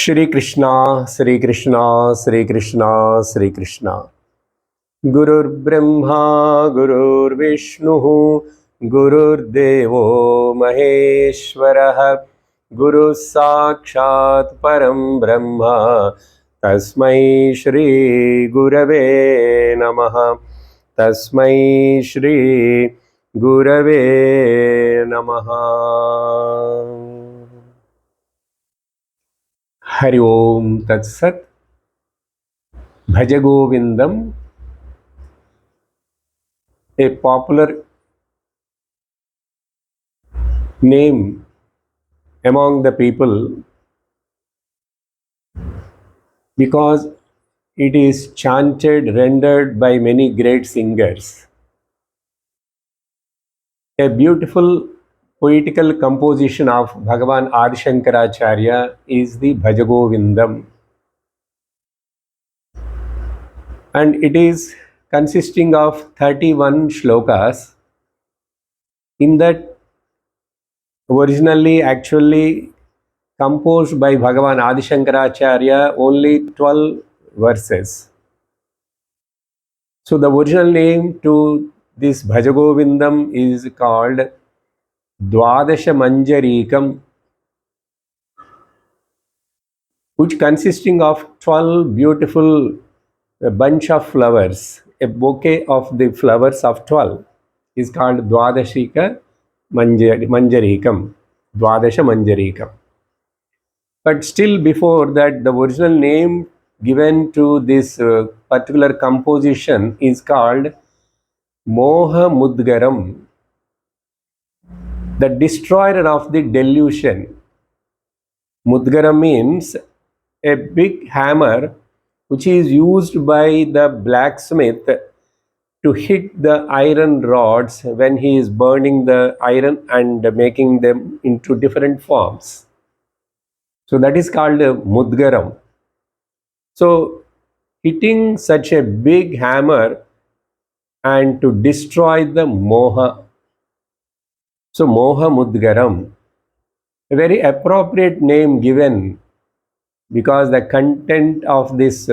Shri Krishna, Shri Krishna, Shri Krishna, Shri Krishna. Gurur Brahma, Gurur Vishnu, Gurur Devo Maheshwaraha, Guru Sakshat Param Brahma, Tasmai Shri Gurave Namaha, Tasmai Shri Gurave Namaha. Hari Om Tat Sat. Bhajagovindam, a popular name among the people because it is chanted, rendered by many great singers. A beautiful poetical composition of Bhagavan Adi Shankaracharya is the Bhajagovindam. And it is consisting of 31 shlokas. In that, originally, actually, composed by Bhagavan Adi Shankaracharya, only 12 verses. So the original name to this Bhajagovindam is called Dwadasha Manjarikam, which consisting of 12 beautiful bunch of flowers, a bouquet of the flowers of 12 is called Dwadashika Manjarikam, Dwadasha Manjarikam. But still before that, the original name given to this particular composition is called Moha Mudgaram, the destroyer of the delusion. Mudgaram means a big hammer which is used by the blacksmith to hit the iron rods when he is burning the iron and making them into different forms. So that is called Mudgaram. So hitting such a big hammer and to destroy the moha. So Moha Mudgaram, a very appropriate name given because the content of this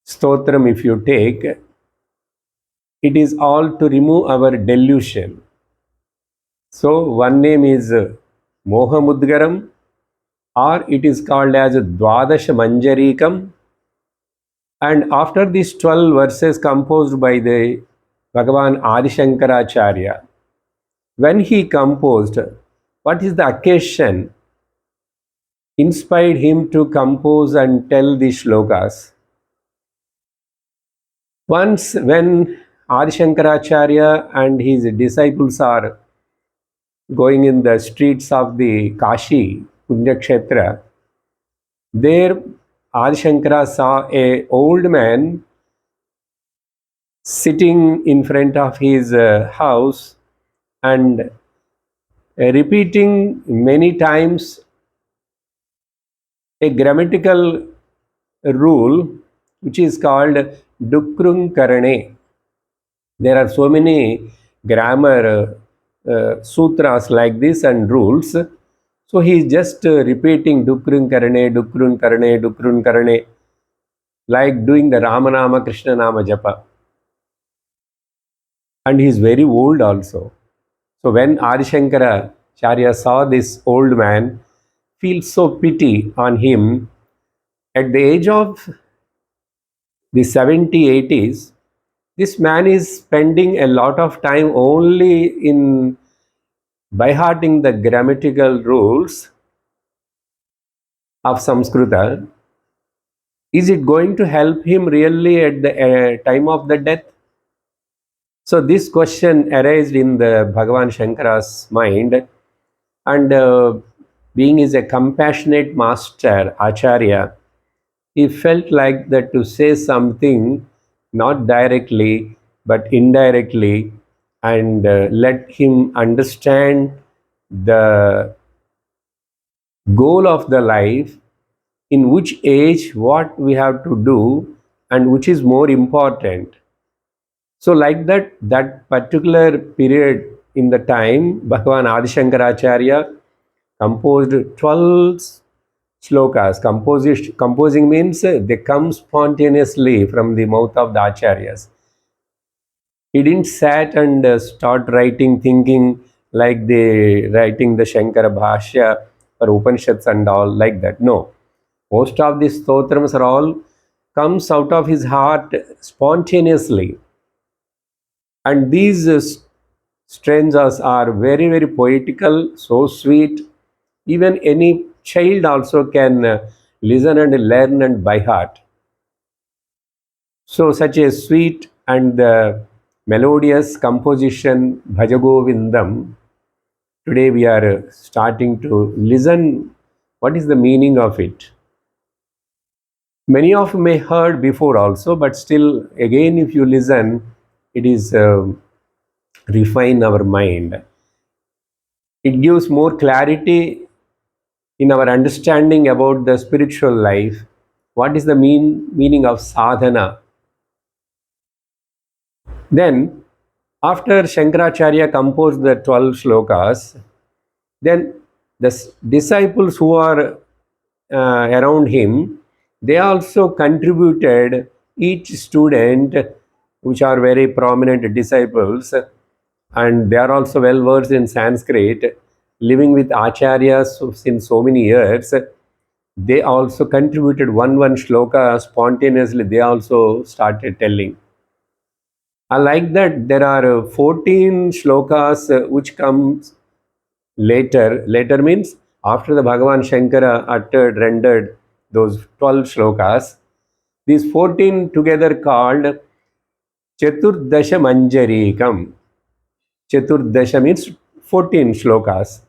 stotram, if you take, it is all to remove our delusion. So one name is Moha Mudgaram, or it is called as Dwadasha Manjarikam. And after these 12 verses composed by the Bhagavan Adi Shankaracharya, when he composed, what is the occasion inspired him to compose and tell these shlokas? Once when Adi Shankaracharya and his disciples are going in the streets of the Kashi, Punyakshetra, there Adi Shankara saw an old man sitting in front of his house and repeating many times a grammatical rule which is called Dukrung Karane. There are so many grammar sutras like this and rules. So he is just repeating Dukrung Karane, Dukrung Karane, Dukrung Karane, like doing the Ramanama Krishna Nama Japa. And he is very old also. So when Adi Shankaracharya saw this old man, feels so pity on him. At the age of the 70s, 80s, this man is spending a lot of time only in by-hearting the grammatical rules of Samskrita. Is it going to help him really at the time of the death? So this question arose in the Bhagavan Shankara's mind, and being is a compassionate master, Acharya, he felt like that to say something not directly but indirectly and let him understand the goal of the life, in which age what we have to do and which is more important. So like that particular period in the time, Bhagavan Adi Shankaracharya composed 12 slokas. Composing means they come spontaneously from the mouth of the acharyas. He didn't sat and start writing thinking like the writing the Shankara Bhashya or Upanishads and all like that. No. Most of these stotrams are all comes out of his heart spontaneously. And these stanzas are very, very poetical, so sweet. Even any child also can listen and learn and by heart. So, such a sweet and melodious composition, Bhajagovindam. Today we are starting to listen. What is the meaning of it? Many of you may heard before also, but still, again, if you listen, it is refine our mind. It gives more clarity in our understanding about the spiritual life. What is the meaning of sadhana? Then, after Shankaracharya composed the 12 shlokas, then the disciples who are around him, they also contributed, each student, which are very prominent disciples, and they are also well versed in Sanskrit, living with acharyas since so many years. They also contributed one shloka spontaneously. They also started telling. I like that there are 14 shlokas which comes later. Later means after the Bhagavan Shankara uttered, rendered those 12 shlokas. These 14 together called Chaturdasha Manjarikam. Chaturdasha means 14 shlokas.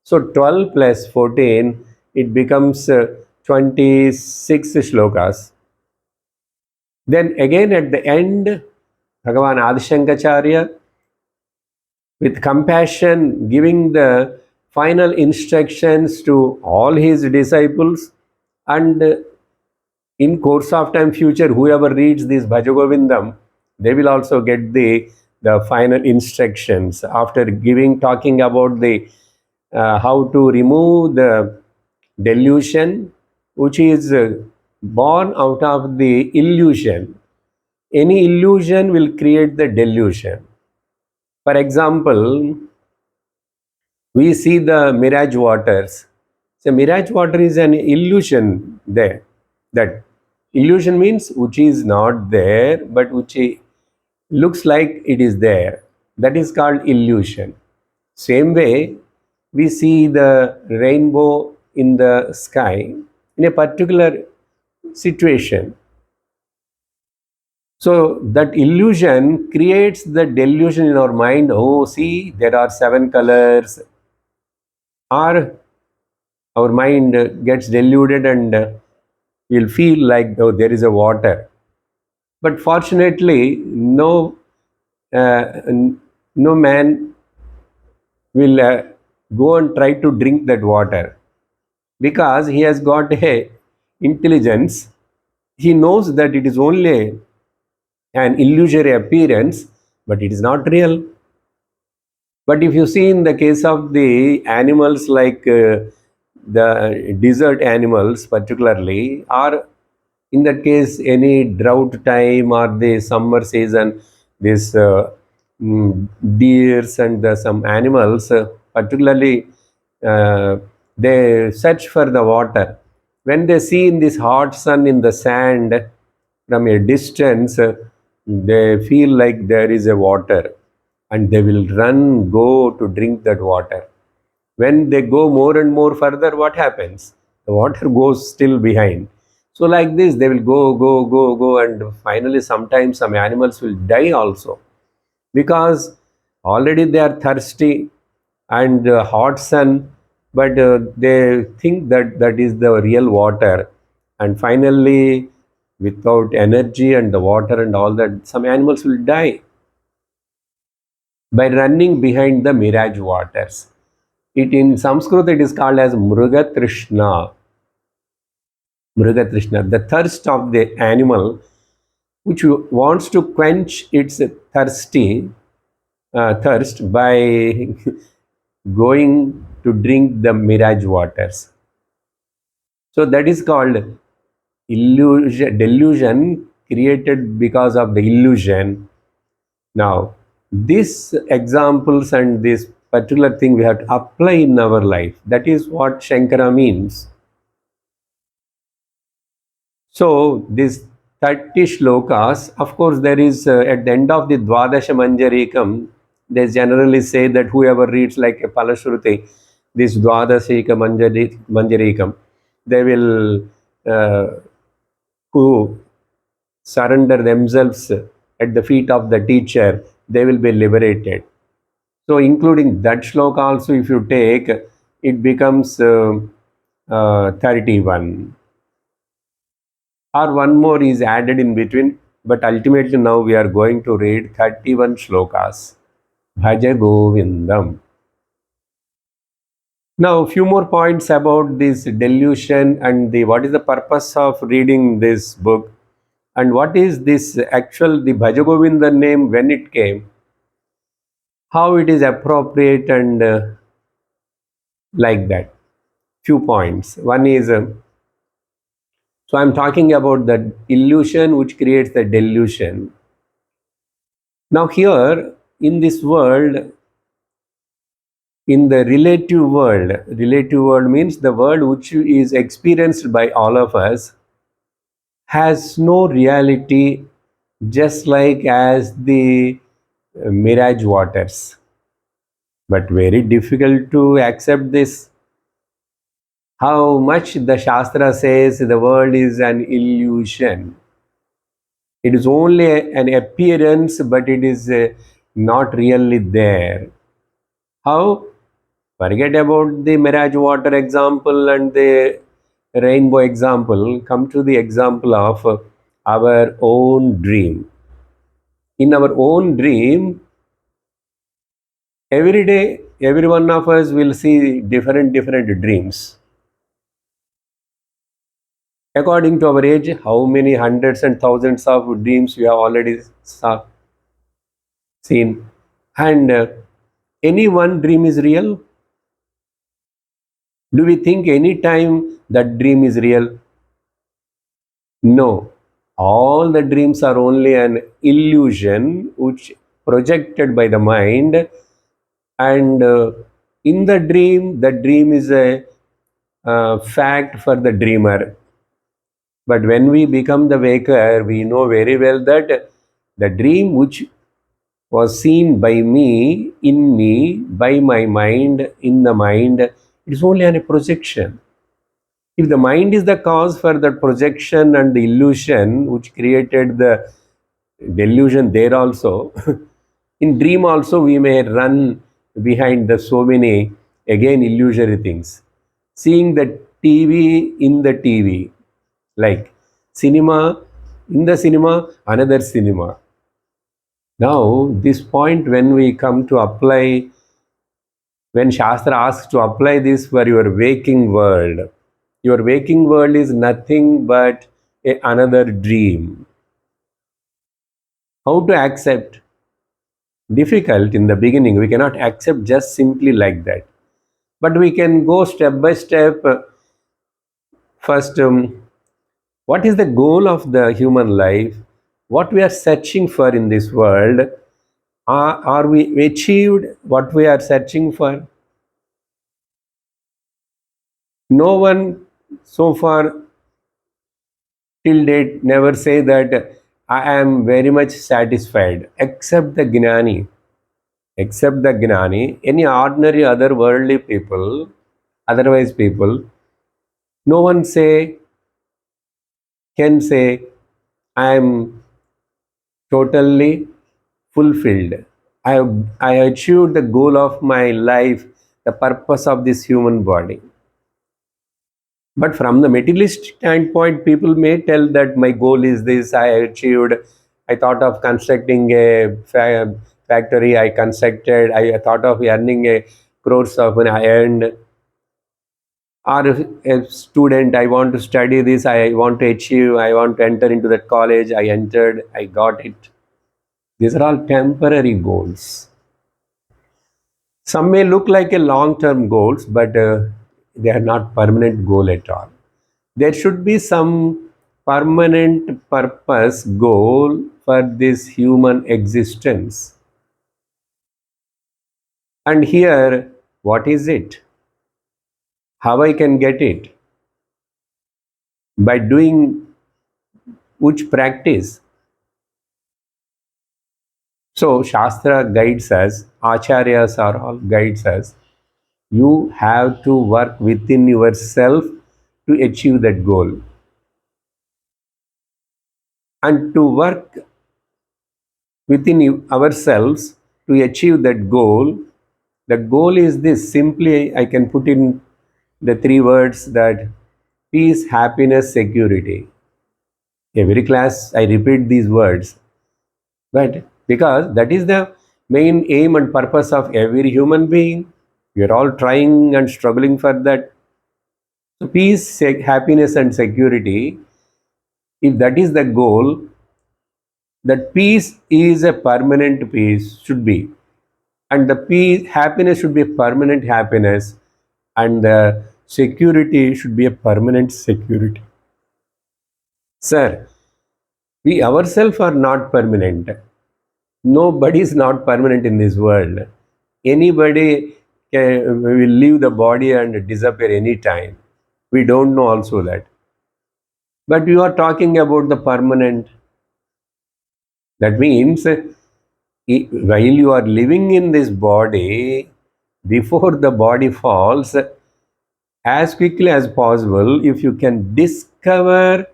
So 12 plus 14, it becomes 26 shlokas. Then again at the end, Bhagavan Adishankacharya, with compassion, giving the final instructions to all his disciples, and in course of time future, whoever reads this Bhajagovindam, they will also get the final instructions after giving, talking about the how to remove the delusion which is born out of the illusion. Any illusion will create the delusion. For example, we see the mirage waters. So mirage water is an illusion there. That illusion means which is not there, but which looks like it is there. That is called illusion. Same way, we see the rainbow in the sky in a particular situation. So that illusion creates the delusion in our mind. Oh, see, there are 7 colors. Or our mind gets deluded and we'll feel like, oh, there is a water. But fortunately, no man will go and try to drink that water because he has got a intelligence. He knows that it is only an illusory appearance, but it is not real. But if you see in the case of the animals like the desert animals particularly, or in that case any drought time or the summer season, this deers and some animals particularly uh, they search for the water. When they see in this hot sun in the sand from a distance, they feel like there is a water and they will go to drink that water. When they go more and more further, what happens? The water goes still behind. So like this, they will go, and finally sometimes some animals will die also because already they are thirsty and hot sun, but they think that that is the real water, and finally without energy and the water and all that, some animals will die by running behind the mirage waters. It in Sanskrit it is called as Mrugatrishna. Mrugatrishna, the thirst of the animal which wants to quench its thirst by going to drink the mirage waters. So that is called illusion, delusion created because of the illusion. Now, these examples and this particular thing we have to apply in our life. That is what Shankara means. So, this 30 shlokas, of course, there is at the end of the Dvadasha Manjarikam, they generally say that whoever reads like a Palashruti, this Dvadashika Manjarikam, they will, who surrender themselves at the feet of the teacher, they will be liberated. So, including that shloka also, if you take, it becomes 31. Or one more is added in between, but ultimately now we are going to read 31 shlokas. Bhajagovindam. Now, a few more points about this delusion and the what is the purpose of reading this book, and what is this actual the Bhajagovinda name when it came, how it is appropriate, and like that. Few points. One is so I'm talking about the illusion which creates the delusion. Now here in this world, in the relative world means the world which is experienced by all of us has no reality, just like as the mirage waters. But very difficult to accept this. How much the Shastra says the world is an illusion. It is only an appearance, but it is not really there. How? Forget about the mirage water example and the rainbow example. Come to the example of our own dream. In our own dream, every day, every one of us will see different dreams. According to our age, how many hundreds and thousands of dreams we have already seen. And any one dream is real? Do we think any time that dream is real? No. All the dreams are only an illusion which projected by the mind, and in the dream is a fact for the dreamer. But when we become the waker, we know very well that the dream which was seen by me, in me, by my mind, in the mind, it is only a projection. If the mind is the cause for the projection and the illusion which created the delusion there also, in dream also we may run behind the so many again illusory things. Seeing the TV in the TV, like cinema in the cinema, another cinema. Now, this point when we come to apply, when Shastra asks to apply this for your waking world is nothing but another dream. How to accept? Difficult in the beginning. We cannot accept just simply like that. But we can go step by step. First, what is the goal of the human life? What we are searching for in this world? Are we achieved what we are searching for? No one so far till date never say that I am very much satisfied, except the Gnani. Except the Gnani, any ordinary other worldly people, otherwise people, no one can say I am totally fulfilled. I achieved the goal of my life, the purpose of this human body. But from the materialist standpoint, people may tell that my goal is this, I achieved, I thought of constructing a factory, I constructed, I thought of earning a crores of money, I earned. Or if a student, I want to study this, I want to achieve, I want to enter into that college, I entered, I got it. These are all temporary goals. Some may look like a long-term goals, but they are not permanent goal at all. There should be some permanent purpose, goal for this human existence. And here, what is it? How I can get it? By doing which practice? So Shastra guides us, Acharyas are all guides us. You have to work within yourself to achieve that goal. And to work within ourselves to achieve that goal, the goal is this. Simply, I can put in the three words that peace, happiness, security. Every class, I repeat these words. But because that is the main aim and purpose of every human being, we are all trying and struggling for that. So peace, happiness, and security, if that is the goal, that peace is a permanent peace, should be. And the peace, happiness should be a permanent happiness, and the security should be a permanent security. Sir, we ourselves are not permanent. Nobody is not permanent in this world. Anybody will leave the body and disappear anytime. We don't know also that. But you are talking about the permanent. That means while you are living in this body, before the body falls, as quickly as possible, if you can discover,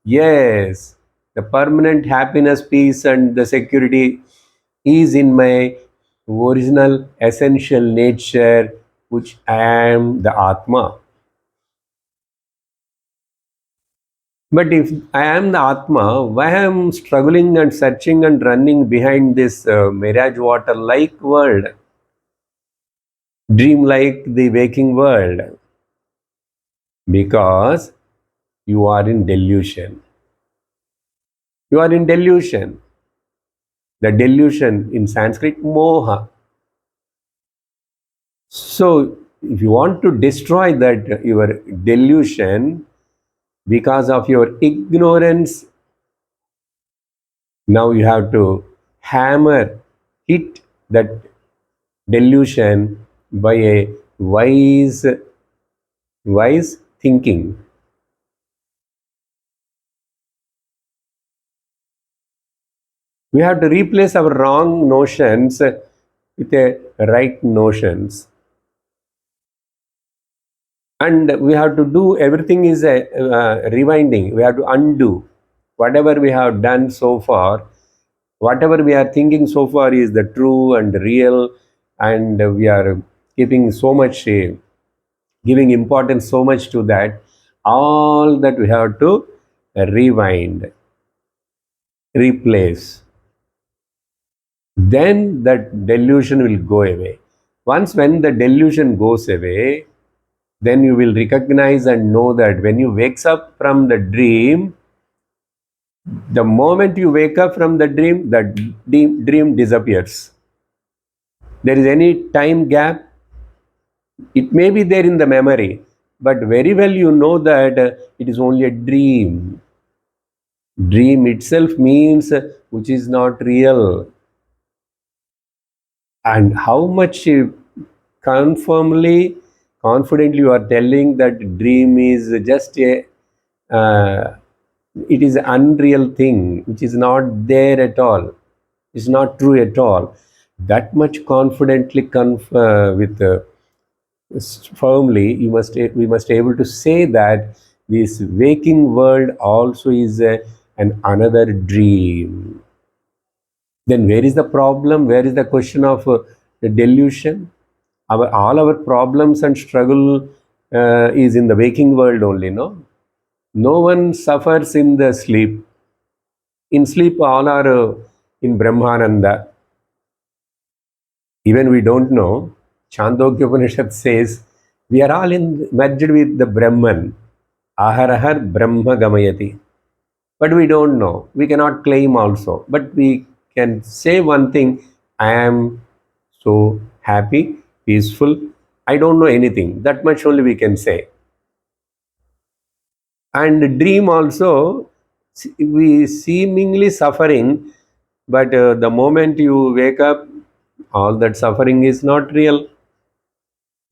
yes, the permanent happiness, peace, and the security is in my original essential nature, which I am the Atma. But if I am the Atma, why I am struggling and searching and running behind this mirage water like world, dream like the waking world? Because you are in delusion. You are in delusion. The delusion in Sanskrit, moha. So, if you want to destroy that your delusion because of your ignorance, now you have to hammer, hit that delusion by a wise thinking. We have to replace our wrong notions with a right notions. And we have to do everything is a rewinding. We have to undo whatever we have done so far. Whatever we are thinking so far is the true and real, and we are keeping so much giving importance so much to that. All that we have to rewind, replace. Then that delusion will go away. Once when the delusion goes away, then you will recognize and know that when you wakes up from the dream, the moment you wake up from the dream, the dream disappears. There is any time gap, it may be there in the memory, but very well you know that it is only a dream. Dream itself means which is not real. And how much confidently you are telling that dream is just a it is an unreal thing which is not there at all, it's not true at all. That much confidently with firmly you must we must able to say that this waking world also is an another dream. Then where is the problem? Where is the question of the delusion? All our problems and struggle is in the waking world only, no? No one suffers in the sleep. In sleep, all are in Brahmananda. Even we don't know. Chandogya Upanishad says we are all in merged with the Brahman. Aharahar Brahma Gamayati. But we don't know. We cannot claim also. But we can say one thing, I am so happy, peaceful. I don't know anything. That much only we can say. And dream also, we seemingly suffering, but the moment you wake up, all that suffering is not real.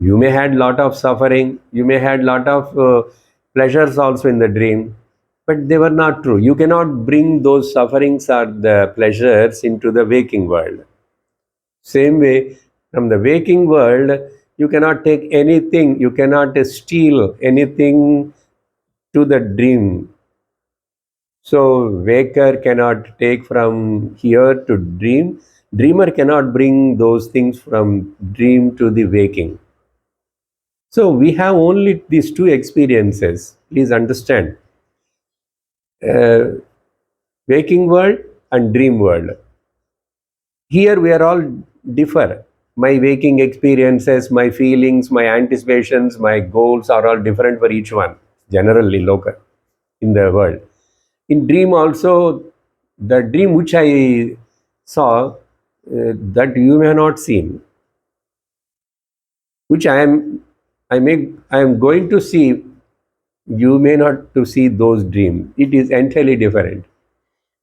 You may had lot of suffering, you may had lot of pleasures also in the dream, but they were not true. You cannot bring those sufferings or the pleasures into the waking world. Same way, from the waking world, you cannot take anything, you cannot steal anything to the dream. So waker cannot take from here to dream. Dreamer cannot bring those things from dream to the waking. So we have only these two experiences. Please understand. Uh, Waking world and dream world. Here we are all differ. My waking experiences, my feelings, my anticipations, my goals are all different for each one, generally local in the world. In dream also, the dream which I saw, that you may not seen, which I am going to see, you may not to see those dreams. It is entirely different.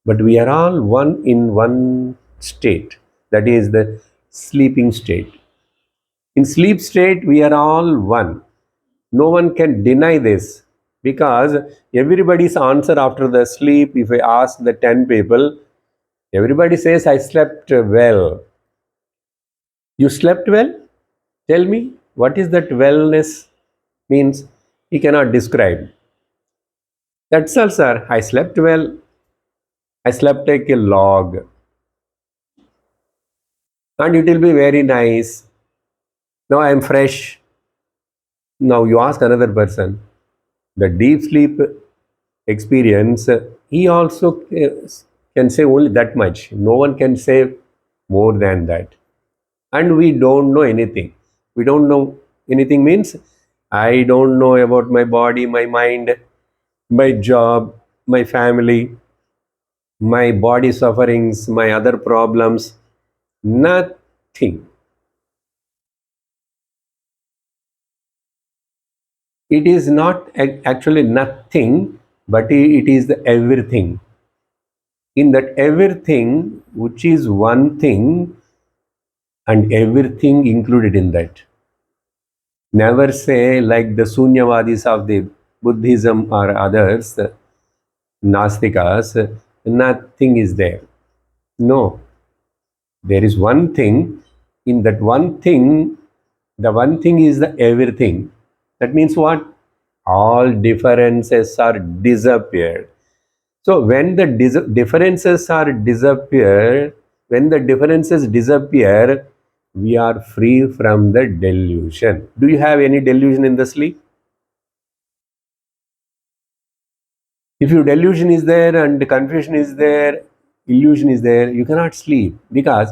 But we are all one in one state, that is the sleeping state. In sleep state, we are all one. No one can deny this because everybody's answer after the sleep, if I ask the 10 people, everybody says, I slept well. You slept well? Tell me, what is that wellness means? He cannot describe. That's all, sir. I slept well. I slept like a log. And it will be very nice. Now I am fresh. Now you ask another person. The deep sleep experience, he also can say only that much. No one can say more than that. And we don't know anything. We don't know anything means I don't know about my body, my mind, my job, my family, my body sufferings, my other problems. Nothing. It is not actually nothing, but it is the everything. In that everything, which is one thing, and everything included in that. Never say like the Sunyavadis of the Buddhism or others, Nastikas, nothing is there. No, there is one thing. In that one thing, the one thing is the everything. That means what? All differences are disappeared. So when the differences are disappear, when the differences disappear, we are free from the delusion. Do you have any delusion in the sleep? If your delusion is there and confusion is there, illusion is there, you cannot sleep because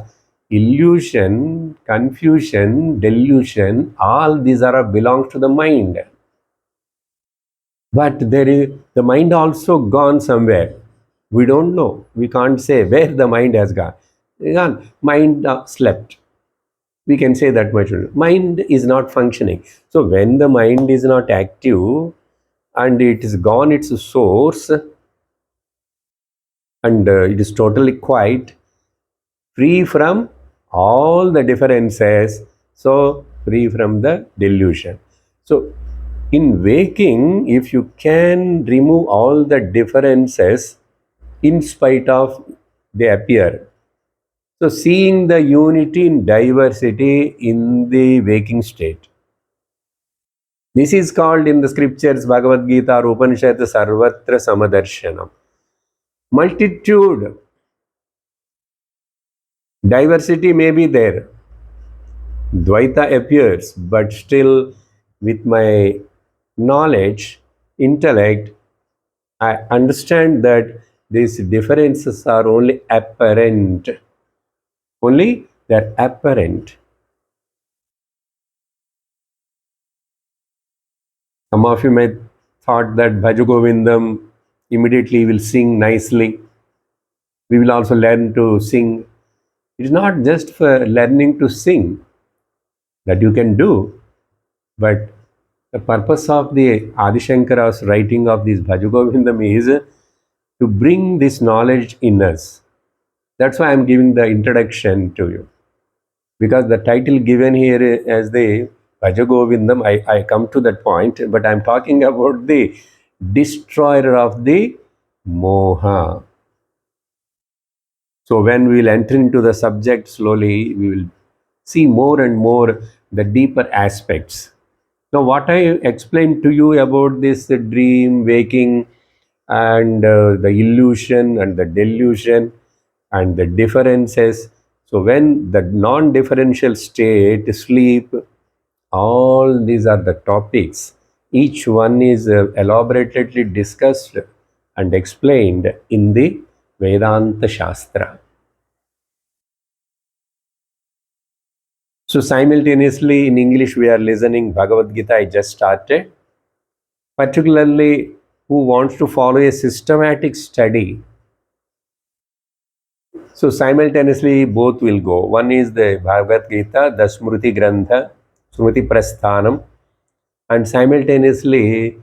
illusion, confusion, delusion, all these are belongs to the mind. But there is the mind also gone somewhere. We don't know. We can't say where the mind has gone. Mind slept. We can say that much. Mind is not functioning. So when the mind is not active and it is gone its source and it is totally quiet, free from all the differences, so free from the delusion. So in waking, if you can remove all the differences in spite of they appear. So seeing the unity in diversity in the waking state. This is called in the scriptures, Bhagavad Gita or Upanishad, Sarvatra Samadarshanam. Multitude, diversity may be there. Dvaita appears, but still with my knowledge, intellect, I understand that these differences are only apparent. Only they're apparent. Some of you may thought that Bhajagovindam immediately will sing nicely. We will also learn to sing. It is not just for learning to sing that you can do, but The purpose of the Adi Shankara's writing of this Bhajagovindam is to bring this knowledge in us. That's why I'm giving the introduction to you. Because the title given here as the Bhajagovindam, I come to that point, but I'm talking about the destroyer of the Moha. So when we will enter into the subject slowly, we will see more and more the deeper aspects. Now, what I explained to you about this dream, waking, and the illusion and the delusion and the differences. So, when the non-differential state, sleep, all these are the topics. Each one is elaborately discussed and explained in the Vedanta Shastra. So simultaneously in English we are listening Bhagavad Gita. I just started. Particularly who wants to follow a systematic study. So simultaneously both will go. One is the Bhagavad Gita, the Smriti Grantha, Smriti Prasthanam, and simultaneously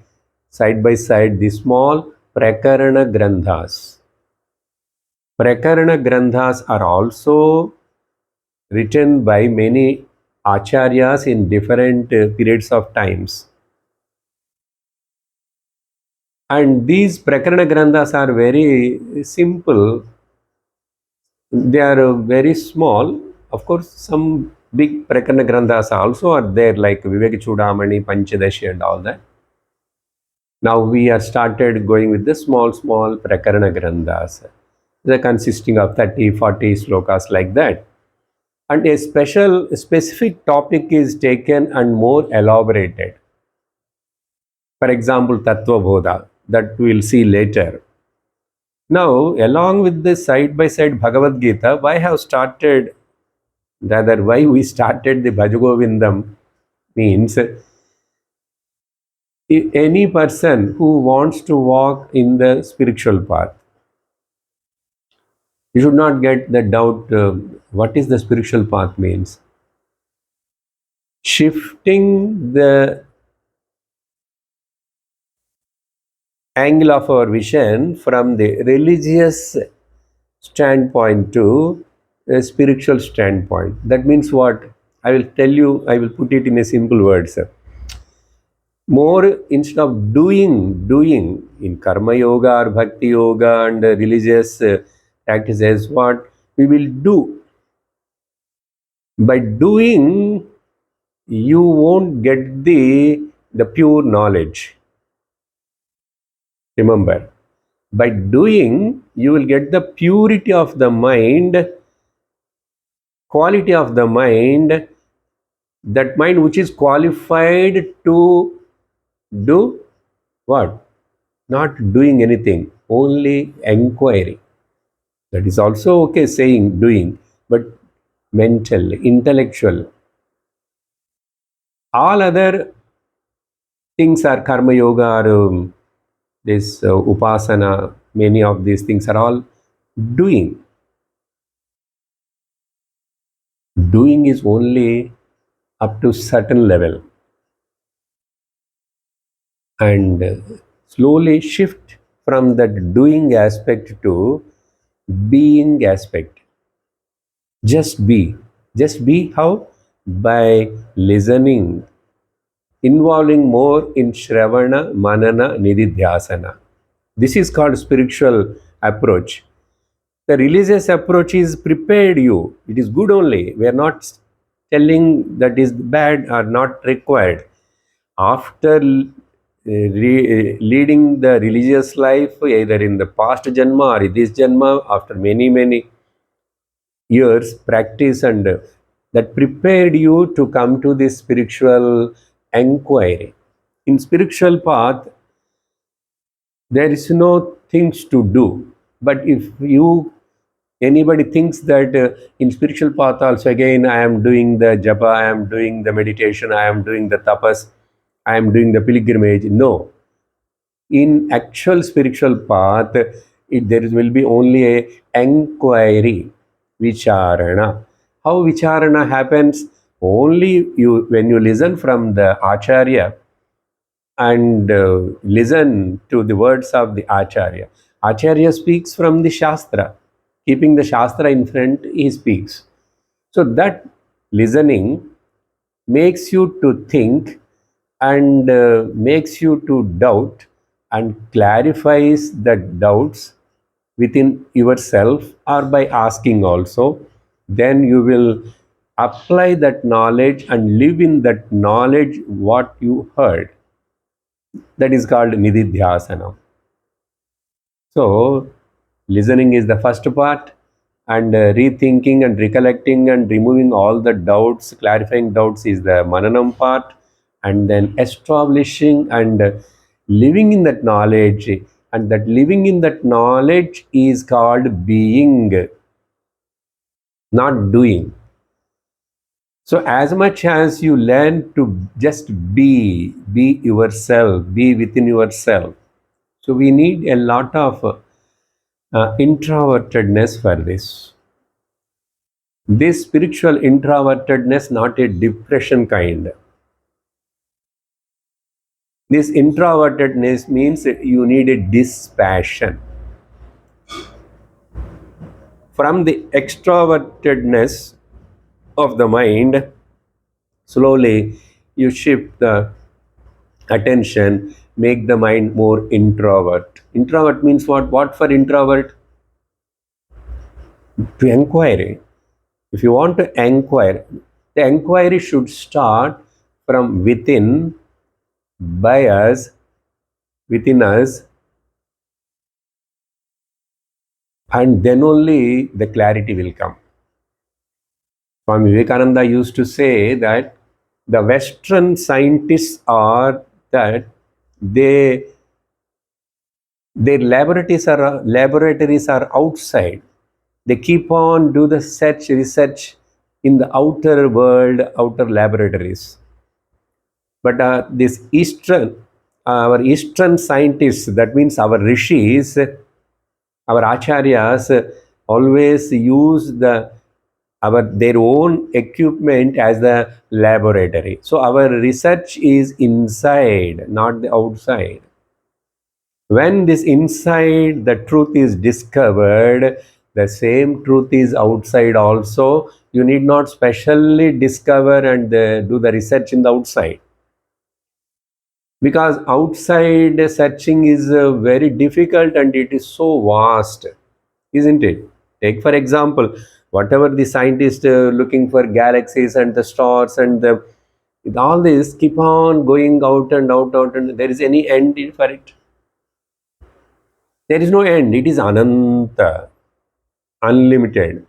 side by side the small Prakarana Granthas. Prakarana Granthas are also written by many acharyas in different periods of times. And these Prakarana Granthas are very simple. They are very small. Of course, some big Prakarana Granthas also are there, like Vivek Chudamani, Panchadashi and all that. Now we are started going with the small Prakarana Granthas. They are consisting of 30, 40 slokas like that. And a specific topic is taken and more elaborated. For example, Tattva Bodha, that we will see later. Now, along with the side-by-side Bhagavad Gita, why we started the Bhajagovindam means any person who wants to walk in the spiritual path, you should not get the doubt what is the spiritual path means. Shifting the angle of our vision from the religious standpoint to a spiritual standpoint. That means what? I will tell you, I will put it in a simple words. More instead of doing in karma yoga or bhakti yoga and religious practices, what we will do. By doing, you won't get the pure knowledge. Remember, by doing, you will get the purity of the mind, quality of the mind, that mind which is qualified to do what? Not doing anything, only inquiry. That is also okay saying doing, but mental, intellectual. All other things are karma yoga or this upasana, many of these things are all doing. Doing is only up to certain level, and slowly shift from that doing aspect to being aspect. Just be. Just be how? By listening, involving more in Shravana, Manana, Nididhyasana. This is called spiritual approach. The religious approach is prepared you. It is good only. We are not telling that is bad or not required. After leading the religious life, either in the past Janma or in this Janma, after many years practice, and that prepared you to come to this spiritual inquiry. In spiritual path, there is no things to do. But if anybody thinks that in spiritual path also again I am doing the japa, I am doing the meditation, I am doing the tapas, I am doing the pilgrimage. No. In actual spiritual path, there will be only a enquiry, vicharana. How vicharana happens? Only when you listen from the acharya, and listen to the words of the Acharya. Acharya speaks from the Shastra. Keeping the Shastra in front, he speaks. So that listening makes you to think and makes you to doubt and clarifies the doubts within yourself or by asking also. Then you will apply that knowledge and live in that knowledge what you heard. That is called nididhyasana. So listening is the first part, and rethinking and recollecting and removing all the doubts, clarifying doubts is the mananam part, and then establishing and living in that knowledge, and that living in that knowledge is called being, not doing. So as much as you learn to just be yourself, be within yourself. So we need a lot of introvertedness for this. This spiritual introvertedness, not a depression kind. This introvertedness means that you need a dispassion. From the extrovertedness of the mind, slowly you shift the attention, make the mind more introvert. Introvert means what? What for introvert? To inquiry. If you want to inquire, the inquiry should start from within, by us, within us, and then only the clarity will come. Swami Vivekananda used to say that the Western scientists are that they their laboratories are outside. They keep on do the research in the outer world, outer laboratories. But this our Eastern scientists, that means our rishis, our acharyas, always use their own equipment as the laboratory. So our research is inside, not the outside. When this inside the truth is discovered, the same truth is outside also. You need not specially discover and do the research in the outside, because outside searching is very difficult and it is so vast, isn't it? Take for example, whatever the scientists looking for galaxies and the stars and with all this keep on going out and out, and there is any end for it? There is no end. It is ananta, unlimited.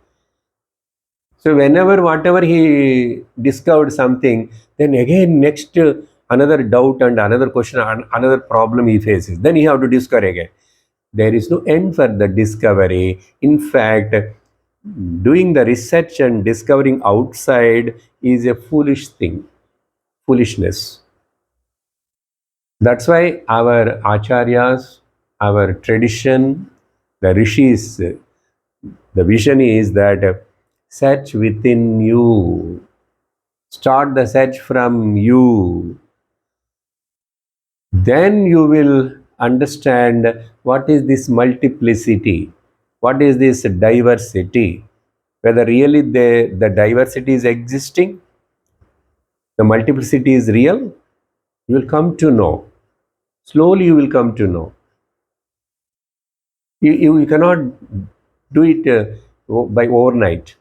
So whenever whatever he discovered something, then again next another doubt and another question and another problem he faces. Then he have to discover again. There is no end for the discovery. In fact, doing the research and discovering outside is a foolish thing, foolishness. That's why our acharyas, our tradition, the rishis, the vision is that search within you. Start the search from you. Then you will understand what is this multiplicity, what is this diversity, whether really the diversity is existing, the multiplicity is real. You will come to know. Slowly you will come to know. You cannot do it by overnight,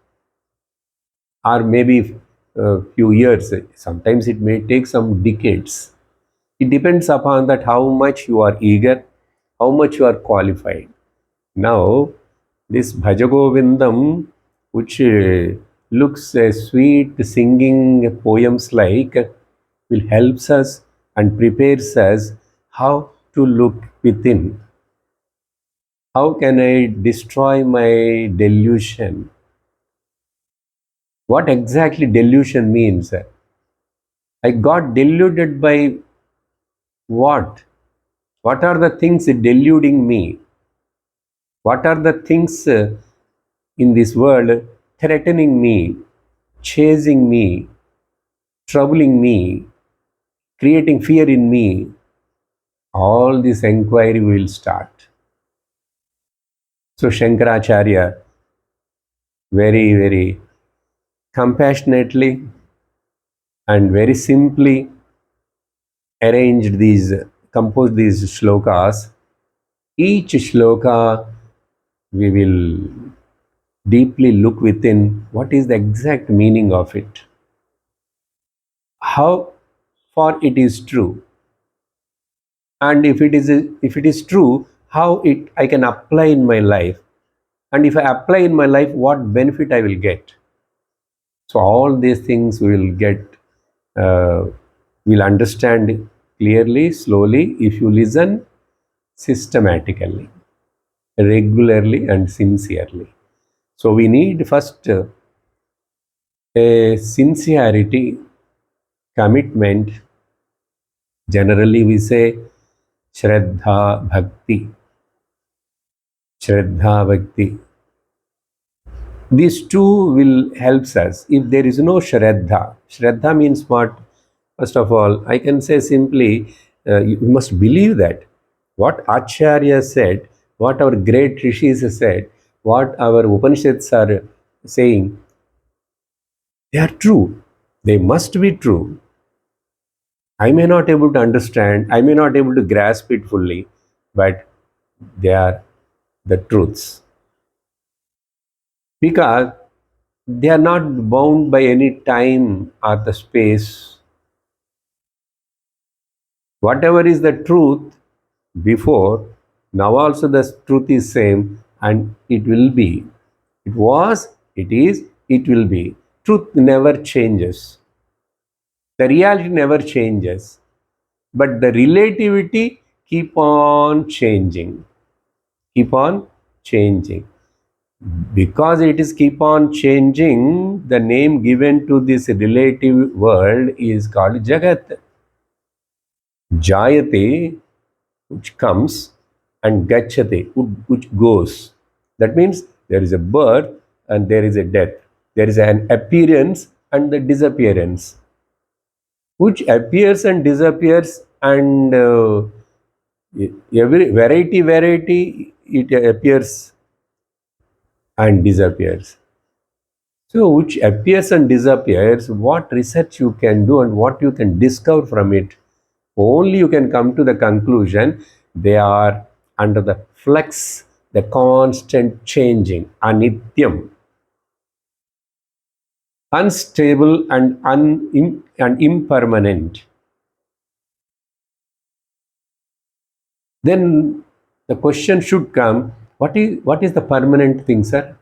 or maybe a few years. Sometimes it may take some decades. It depends upon that how much you are eager, how much you are qualified. Now, this Bhajagovindam, which looks sweet singing poems like, will helps us and prepares us how to look within. How can I destroy my delusion? What exactly delusion means? I got deluded by what? What are the things deluding me? What are the things in this world threatening me, chasing me, troubling me, creating fear in me? all this inquiry will start. So Shankaracharya very, very compassionately and very simply arranged these, composed these shlokas. Each shloka we will deeply look within what is the exact meaning of it, how far it is true, and if it is true, how it I can apply in my life, and if I apply in my life, what benefit I will get. So all these things we will get, uh, we'll understand clearly, slowly, if you listen systematically, regularly, and sincerely. So we need first a sincerity, commitment. Generally, we say Shraddha Bhakti. Shraddha Bhakti. These two will helps us. If there is no Shraddha, Shraddha means what? First of all, I can say simply, you must believe that what Acharya said, what our great rishis said, what our Upanishads are saying, they are true. They must be true. I may not able to understand, I may not able to grasp it fully, but they are the truths. Because they are not bound by any time or the space. Whatever is the truth before, now also the truth is same, and it will be. It was, it is, it will be. Truth never changes. The reality never changes. But the relativity keep on changing. Keep on changing. Because it is keep on changing, the name given to this relative world is called Jagat. Jayate, which comes, and Gachate, which goes. That means there is a birth and there is a death. There is an appearance and the disappearance, which appears and disappears, and every variety it appears and disappears. So, which appears and disappears, what research you can do and what you can discover from it, only you can come to the conclusion they are under the flux, the constant changing, anityam, unstable and, and impermanent. Then the question should come, what is the permanent thing, sir?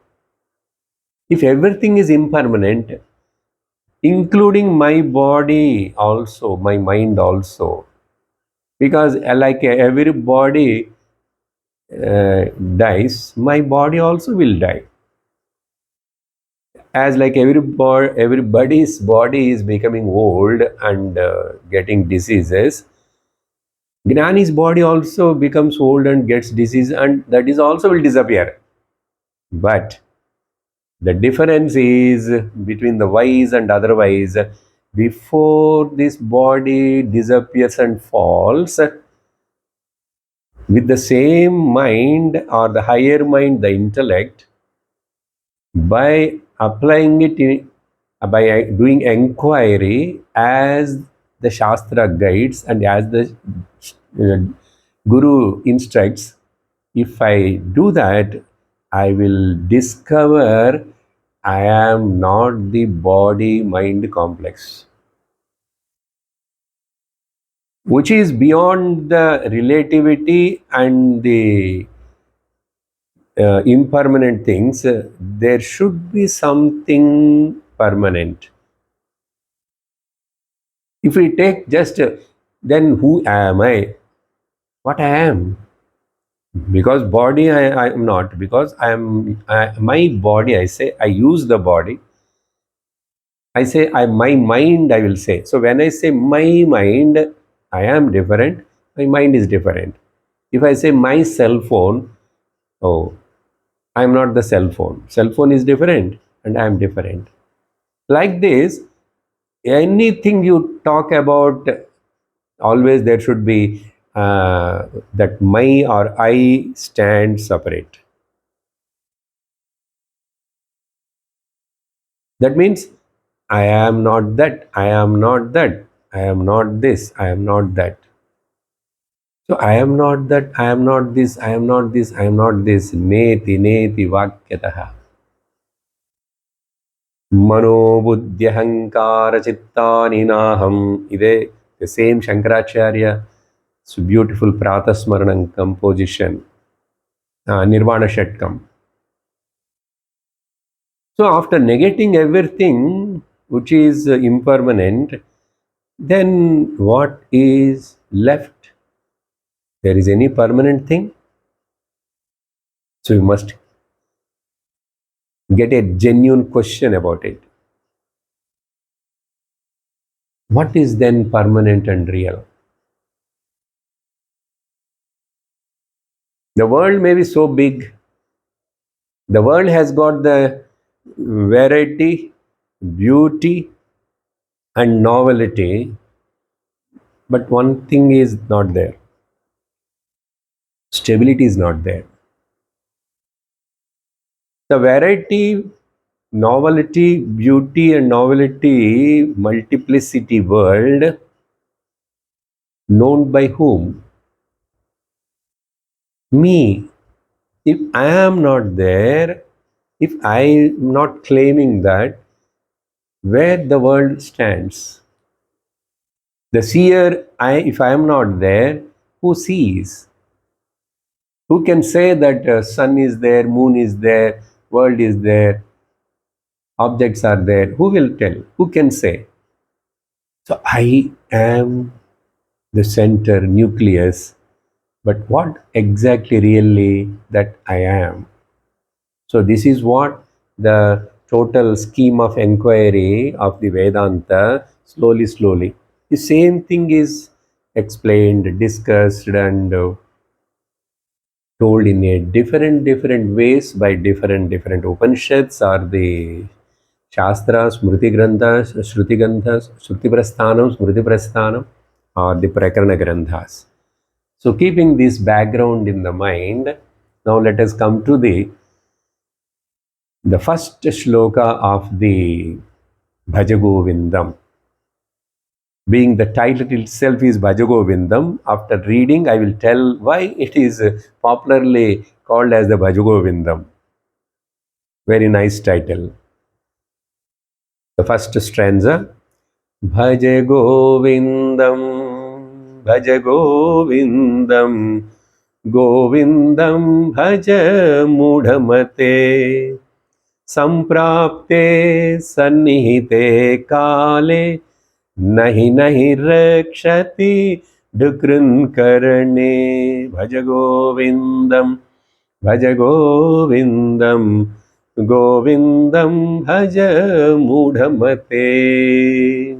If everything is impermanent, including my body also, my mind also, because like every body dies, my body also will die. As like everybody's body is becoming old and getting diseases, Gnani's body also becomes old and gets disease, and that is also will disappear. But the difference is between the wise and otherwise. Before this body disappears and falls, with the same mind or the higher mind, the intellect, by applying it in, by doing inquiry as the Shastra guides and as the uh, Guru instructs, if I do that, I will discover I am not the body mind complex, which is beyond the relativity and the impermanent things. There should be something permanent. If we take just, then who am I? What I am? Because body I am not. Because my body, I say, I use the body. I say, my mind, I will say. So when I say my mind, I am different. My mind is different. If I say my cell phone, oh, I am not the cell phone. Cell phone is different and I am different. Like this, anything you talk about, always there should be that my or I stand separate. That means I am not that, I am not that, I am not this, I am not that. So I am not that, I am not this, I am not this, I am not this. Neti neti vakyataha. Manobuddhyahankara chittani naham. Ide the same Shankaracharya. It's a beautiful Pratasmaranam composition. Nirvana Shatkam. So after negating everything which is impermanent, then what is left? There is any permanent thing? So you must get a genuine question about it. What is then permanent and real? The world may be so big. The world has got the variety, beauty, and novelty, but one thing is not there. Stability is not there. The variety, novelty, beauty, and novelty, multiplicity world, known by whom? Me. If I am not there, if I am not claiming that, where the world stands? The seer, if I am not there, who sees? Who can say that sun is there, moon is there, world is there, objects are there? Who will tell? Who can say? So I am the center, nucleus, but what exactly really that I am? So this is what the total scheme of enquiry of the Vedanta, slowly. The same thing is explained, discussed, and told in a different ways by different Upanishads or the Shastras, Smriti Granthas, Shruti Granthas, Shruti Prasthanam, Smriti Prasthanam, or the Prakarana Granthas. So keeping this background in the mind, now let us come to the first shloka of the Bhajagovindam. Being the title itself is Bhajagovindam, after reading I will tell why it is popularly called as the Bhajagovindam. Very nice title. The first stanza. Bhajagovindam, Bhajagovindam, Govindam Bhaja Mudhamate, Samprapte Sannihite Kale, Nahi Nahi Rakshati Dukrin Karane. Bhajagovindam, Bhajagovindam, Govindam Bhaja Mudhamate.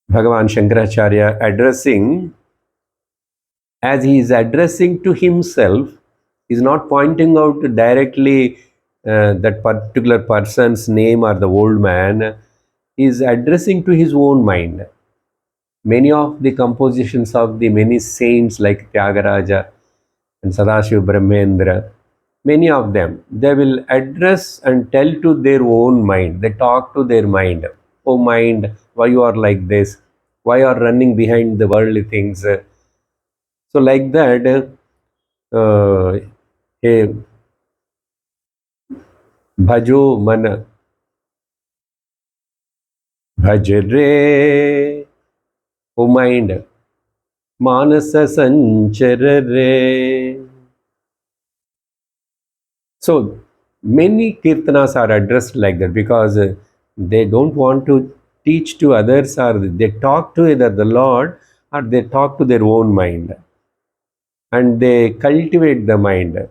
Bhagavan Shankaracharya addressing, as he is addressing to himself, is not pointing out directly that particular person's name or the old man. He is addressing to his own mind. Many of the compositions of the many saints like Tyagaraja and Sadashiva Brahmendra, many of them, they will address and tell to their own mind. They talk to their mind. Oh mind, why you are like this? Why you are running behind the worldly things? So like that, hey, bhajo mana, bhaj re, oh mind, manasa sanchara re. So many kirtanas are addressed like that because they don't want to teach to others, or they talk to either the Lord or they talk to their own mind, and they cultivate the mind.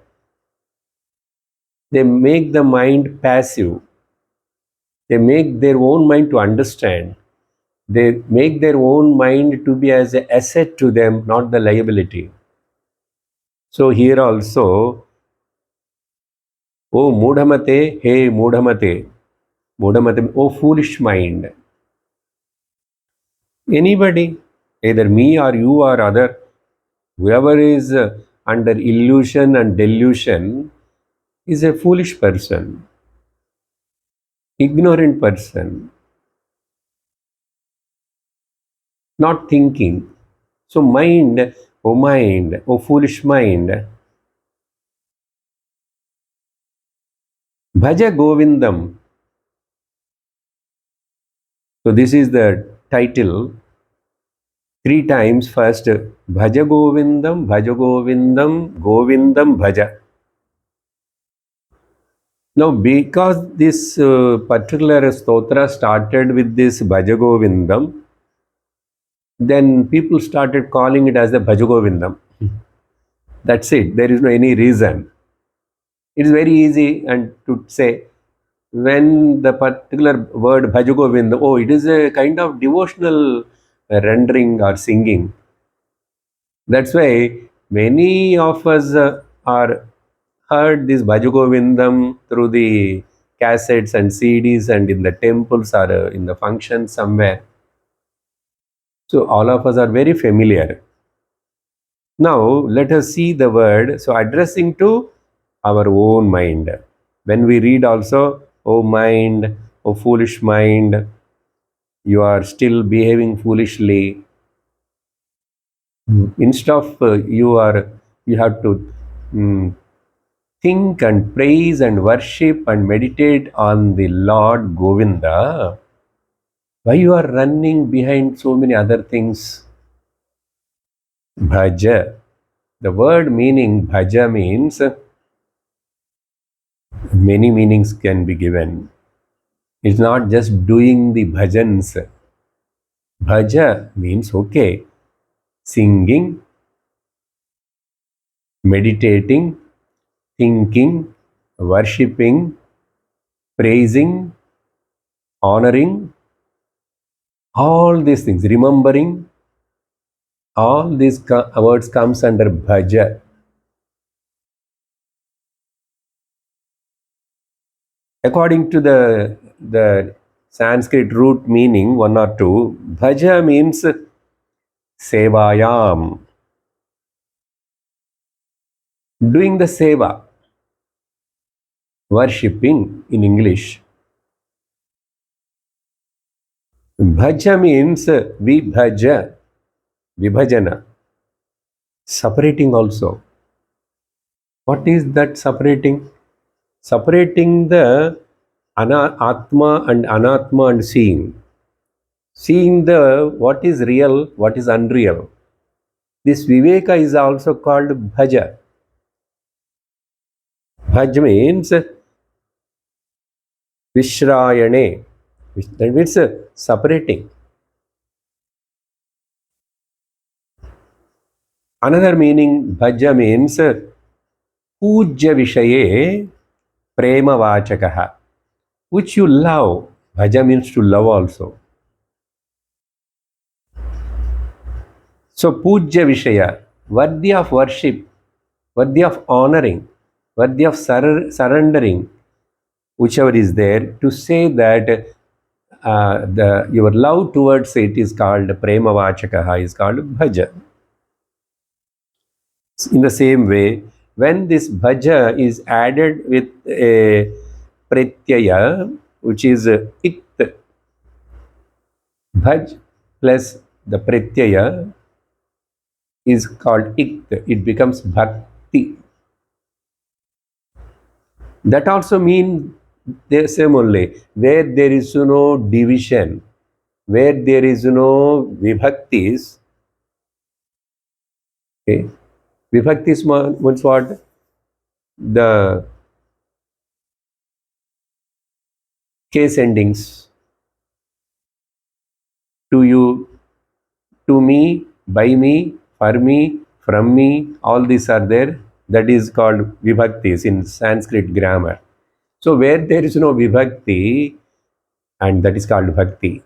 They make the mind passive. They make their own mind to understand. They make their own mind to be as an asset to them, not the liability. So here also, oh Mudhamate, hey Mudhamate, Mudhamate, oh foolish mind. Anybody, either me or you or other, whoever is under illusion and delusion is a foolish person, ignorant person, not thinking. So mind, oh foolish mind, Bhaja Govindam. So this is the title. Three times first, Bhajagovindam, Bhajagovindam, Govindam, Bhaja. Now, because this particular stotra started with this Bhajagovindam, then people started calling it as the Bhajagovindam. That's it. There is no any reason. It is very easy and to say when the particular word Bhajagovindam, oh, it is a kind of devotional rendering or singing. That's why many of us are heard this Bhajagovindam through the cassettes and CDs and in the temples or in the functions somewhere. So all of us are very familiar. Now let us see the word. So addressing to our own mind. When we read also, oh mind, oh foolish mind, you are still behaving foolishly. Instead of you have to mm, think and praise and worship and meditate on the Lord Govinda. Why you are running behind so many other things? Bhaja. The word meaning bhaja means many meanings can be given. It's not just doing the bhajans. Bhaja means okay, singing, meditating, thinking, worshipping, praising, honoring, all these things, remembering, all these words comes under bhaja. According to the Sanskrit root meaning, one or two, bhaja means sevayam, doing the seva, worshipping in English. Bhaja means vibhaja, vibhajana, separating also. What is that separating? Separating the atma and anatma and seeing. Seeing the what is real, what is unreal. This viveka is also called bhaja. Bhaj means vishrayane. That means separating. Another meaning bhaja means pujya vishaye prema vachakaha, which you love. Bhaja means to love also. So pujya vishaya, worthy of worship, worthy of honoring, worthy of surrendering, whichever is there, to say that your love towards it is called prema vachakaha, is called bhaja. In the same way, when this bhaja is added with a pratyaya, which is it, bhaj plus the pratyaya is called it, it becomes bhakti. That also means the same only, where there is no division, where there is no vibhaktis. Okay. Vibhaktis means what? The case endings. To you, to me, by me, for me, from me, all these are there. That is called vibhaktis in Sanskrit grammar. So where there is no vibhakti, and that is called bhakti.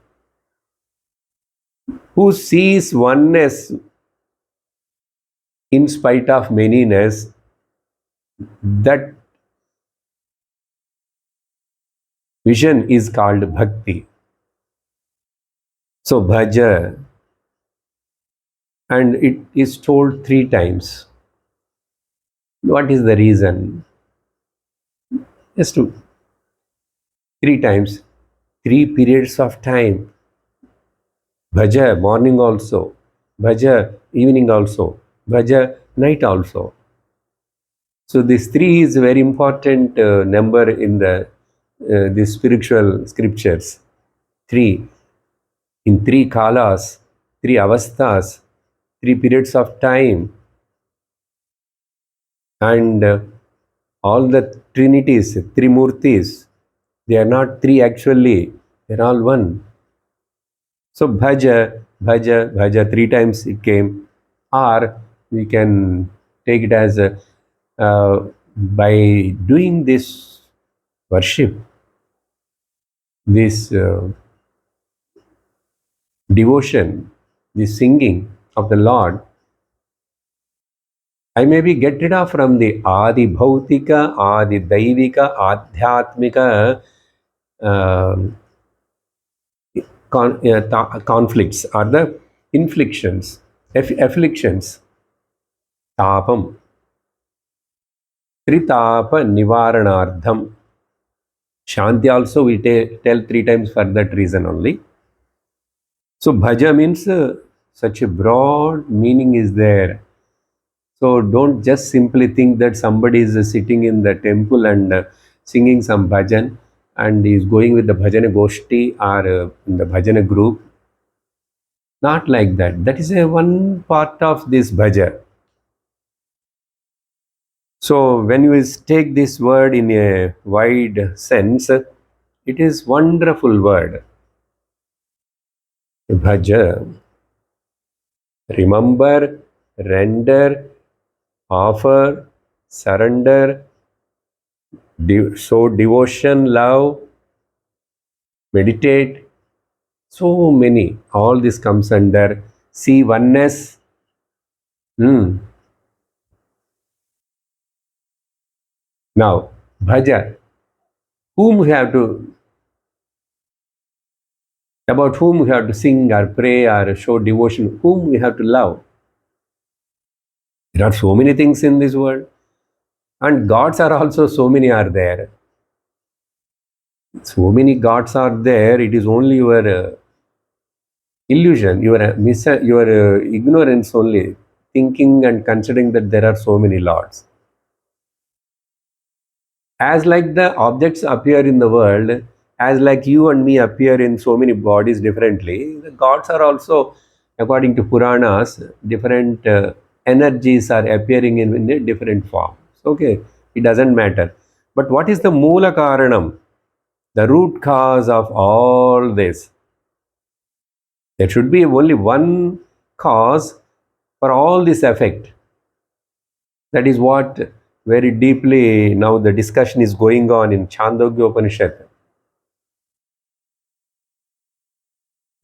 Who sees oneness in spite of manyness, that vision is called bhakti. So bhaja, and it is told 3 times. What is the reason? Just 3 times, 3 periods of time. Bhaja morning also, bhaja evening also, bhaja night also. So this 3 is a very important number in the spiritual scriptures. 3 in 3 kalas, 3 avasthas, 3 periods of time, and all the trinities, 3 murtis. They are not 3 actually; they are all one. So bhaja, bhaja, bhaja, 3 times it came, or we can take it as by doing this worship, this devotion, this singing of the Lord, I may be get rid of from the Adi Bhautika, Adi Daivika, Adhyatmika conflicts or the inflictions, afflictions, tapam, tritapa nivaranardham. Shanti also we tell 3 times for that reason only. So bhaja means such a broad meaning is there. So don't just simply think that somebody is sitting in the temple and singing some bhajan and is going with the bhajana goshti or in the bhajana group. Not like that. That is a one part of this bhaja. So when you take this word in a wide sense, it is wonderful word. Bhaja. Remember, render, offer, surrender, show devotion, love, meditate. So many. All this comes under see oneness. Now, bhaja. Whom we have to about whom we have to sing or pray or show devotion, whom we have to love. There are so many things in this world, and gods are also so many are there. So many gods are there. It is only your illusion, your ignorance only, thinking and considering that there are so many lords. As like the objects appear in the world, as like you and me appear in so many bodies differently, the gods are also, according to Puranas, different energies are appearing in a different form. Okay, it doesn't matter. But what is the Moola Karanam? The root cause of all this? There should be only one cause for all this effect. That is what very deeply now the discussion is going on in Chandogya Upanishad.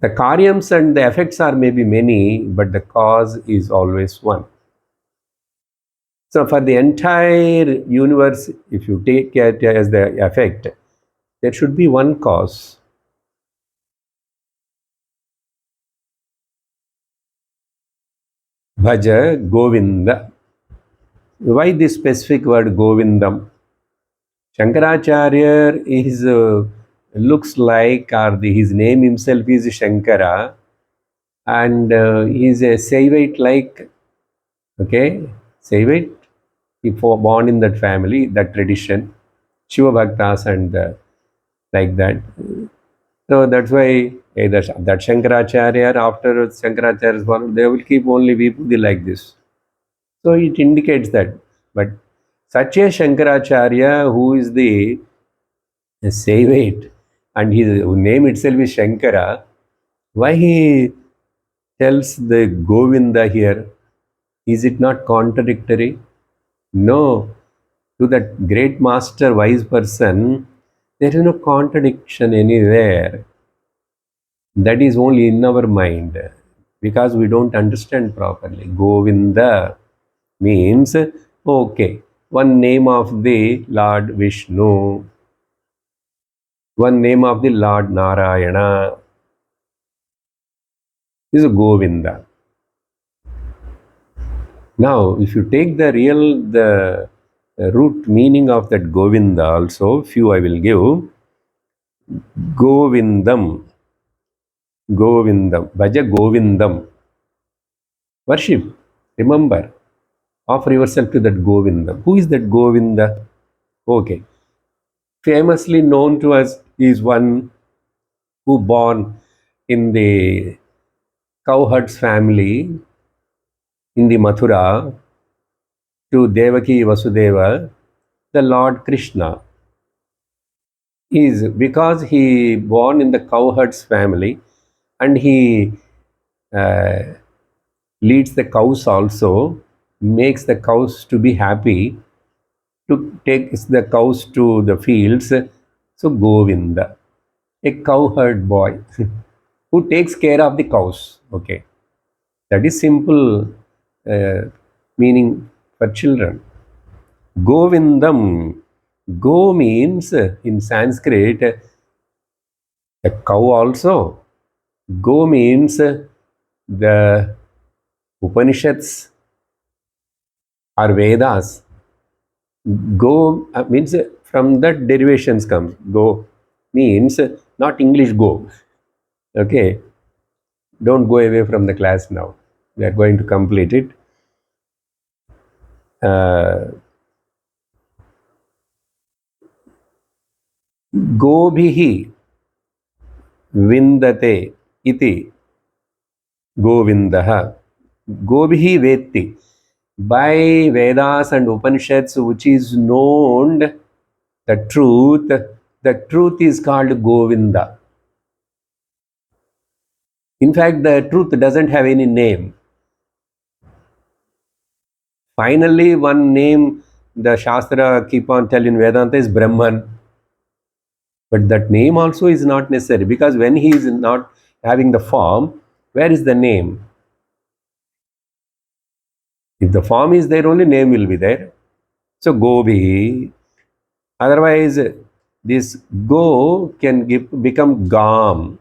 The karyams and the effects are maybe many, but the cause is always one. So for the entire universe, if you take it as the effect, there should be one cause. Bhaja Govinda. Why this specific word Govindam? Shankaracharya is looks like, or his name himself is Shankara, and he is a Saivite like, okay, Saivite. He born in that family, that tradition, Shiva Bhaktas and like that. So that's why either that Shankaracharya, after Shankaracharya is born, they will keep only Vibhuti like this. So it indicates that. But such a Shankaracharya who is the Saivite and his name itself is Shankara, why he tells the Govinda here? Is it not contradictory? No. To that great master, wise person, there is no contradiction anywhere. That is only in our mind because we don't understand properly. Govinda means, okay, one name of the Lord Vishnu, one name of the Lord Narayana is Govinda. Now, if you take the root meaning of that Govinda also, few I will give. Govindam, Govindam, Bhajagovindam. Worship, remember, offer yourself to that Govindam. Who is that Govinda? Okay. Famously known to us is one who born in the cowherd's family in the Mathura to Devaki Vasudeva, the Lord Krishna. Is because he born in the cowherd's family and he uh, leads the cows also, makes the cows to be happy, to take the cows to the fields. So Govinda, a cowherd boy who takes care of the cows. Okay, that is simple uh, meaning for children. Govindam. Go means in Sanskrit a cow also. Go means the Upanishads or Vedas. Go means from that derivations comes. Go means not English go. Okay, don't go away from the class now. We are going to complete it. Gobhihi vindate iti Govindaha. Gobhihi vetti. By Vedas and Upanishads, which is known the truth is called Govinda. In fact, the truth doesn't have any name. Finally, one name the Shastra keep on telling Vedanta is Brahman. But that name also is not necessary because when he is not having the form, where is the name? If the form is there, only name will be there. So Gobi. Otherwise, this Go can become Gam.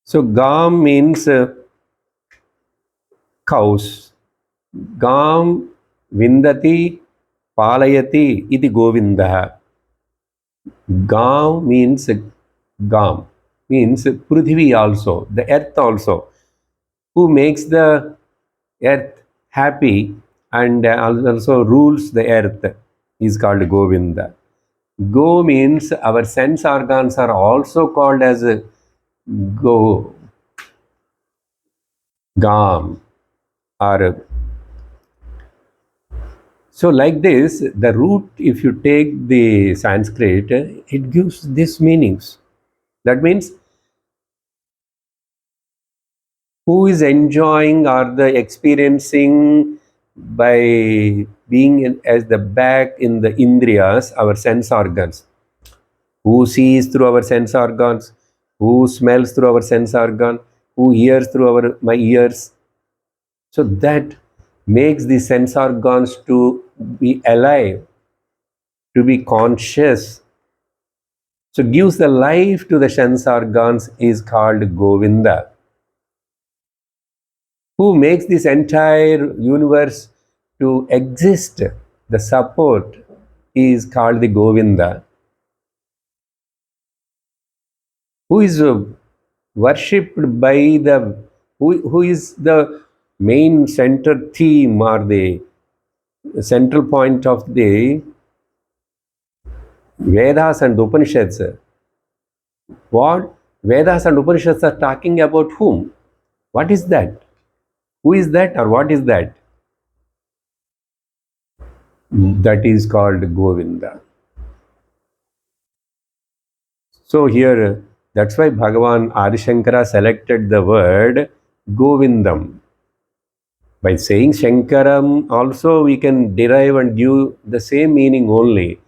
So Gam means cows. Gam Vindati Palayati iti Govinda. Gam means Gam, means Prithvi also, the earth also, who makes the earth happy and also rules the earth is called Govinda. Go means our sense organs are also called as Go, Gam, or so like this, the root, if you take the Sanskrit, it gives these meanings. That means who is enjoying or the experiencing by being as the back in the indriyas, our sense organs. Who sees through our sense organs, who smells through our sense organ, who hears through my ears. So that makes the sense organs to be alive, to be conscious. So gives the life to the sense organs is called Govinda. Who makes this entire universe to exist, the support is called the Govinda. Who is worshipped by the, who is the main center theme or the central point of the Vedas and Upanishads. What Vedas and Upanishads are talking about whom? What is that? Who is that or what is that? That is called Govinda. So here, that's why Bhagavan Adishankara selected the word Govindam. By saying Shankaram, also we can derive and give the same meaning only.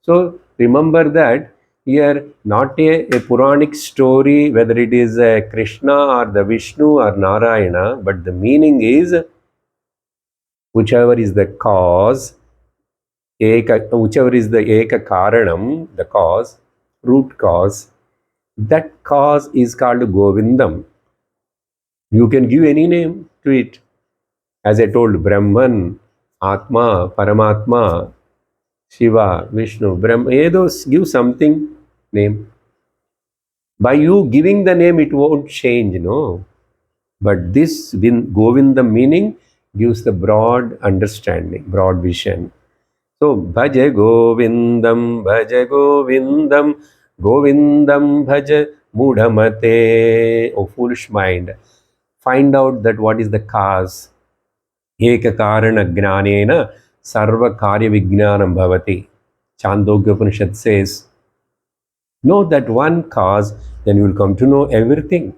So remember that here, not a Puranic story, whether it is a Krishna or the Vishnu or Narayana, but the meaning is whichever is the cause, whichever is the Eka Karanam, the cause, root cause, that cause is called Govindam. You can give any name to it. As I told, Brahman, Atma, Paramatma, Shiva, Vishnu, Brahma, those give something name. By you giving the name, it won't change, no. But this Govindam meaning gives the broad understanding, broad vision. So, Bhaja Govindam, Govindam Bhaja Mudhamate. Oh, foolish mind. Find out that what is the cause. Eka Karana Gnanena Sarva Karya Vijnanam Bhavati. Chandogya Upanishad says, know that one cause, then you will come to know everything.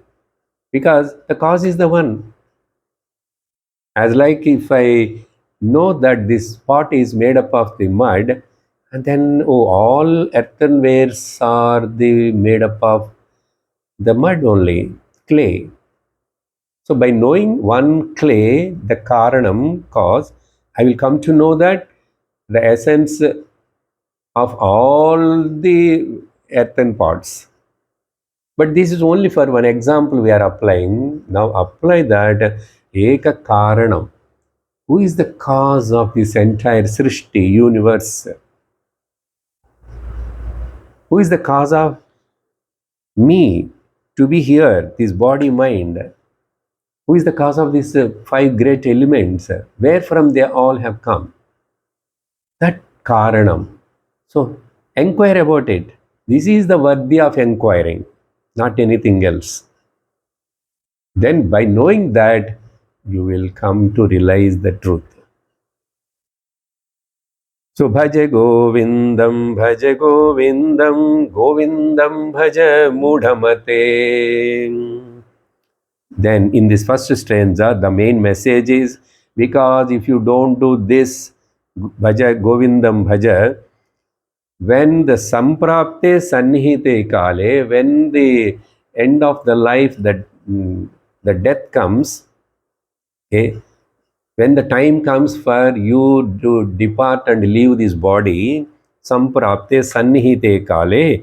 Because the cause is the one. As like if I know that this pot is made up of the mud, and then all earthenwares are made up of the mud only, clay. So by knowing one clay, the karanam, cause, I will come to know that the essence of all the earthen pots. But this is only for one example we are applying. Now apply that eka karanam. Who is the cause of this entire Srishti, universe? Who is the cause of me to be here, this body, mind? Who is the cause of these five great elements? Where from they all have come? That Karanam. So, inquire about it. This is the worthy of inquiring, not anything else. Then, by knowing that, you will come to realize the truth. So Bhaja Govindam, Govindam Bhaja Mudhamate. Then in this first stanza, the main message is, because if you don't do this, Bhaja Govindam Bhaja, when the Samprapte Sannihite Kale, when the end of the life, the death comes, okay, when the time comes for you to depart and leave this body, samprapte sannihite kale,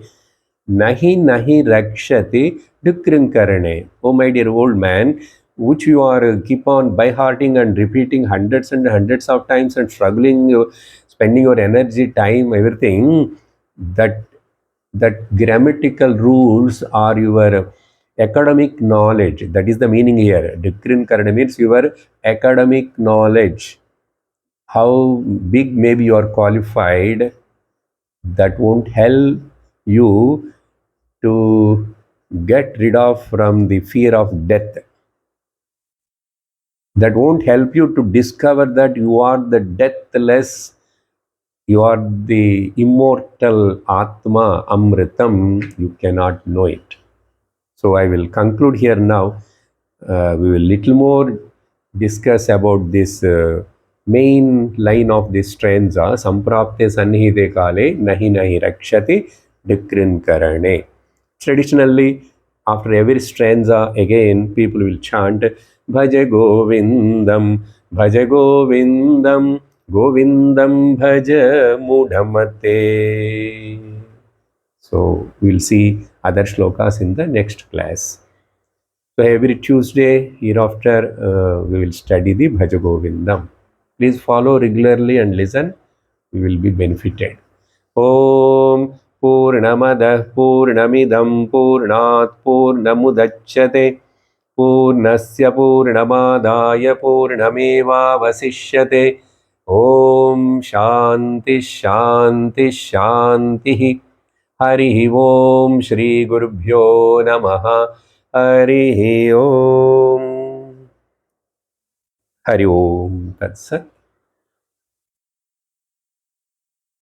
nahi nahi rakshati dukrinkarane. Oh my dear old man, which you are keep on by hearting and repeating hundreds and hundreds of times and struggling, spending your energy, time, everything, that grammatical rules are your academic knowledge. That is the meaning here. Dikrinkarana means your academic knowledge. How big maybe you are qualified, that won't help you to get rid of from the fear of death. That won't help you to discover that you are the deathless, you are the immortal Atma, Amritam. You cannot know it. So I will conclude here now. We will little more discuss about this main line of this stanza. Samprapte sannihite kale nahi nahi rakshati dikrin karane. Traditionally, after every stanza, again people will chant Bhajagovindam, Bhajagovindam, Govindam Bhaja Mudhamate. So we'll see other shlokas in the next class. So every Tuesday hereafter we will study the Bhajagovindam. Please follow regularly and listen. We will be benefited. Om Purnamada Purnamidam Purnat Purnamudachyate Purnasya Purnamadaya Purnameva Vasishyate. Om Shanti Shanti Shanti. Hari Om Shri Gurubhyo Namaha. Hari Om. Hari Om Tat Sat.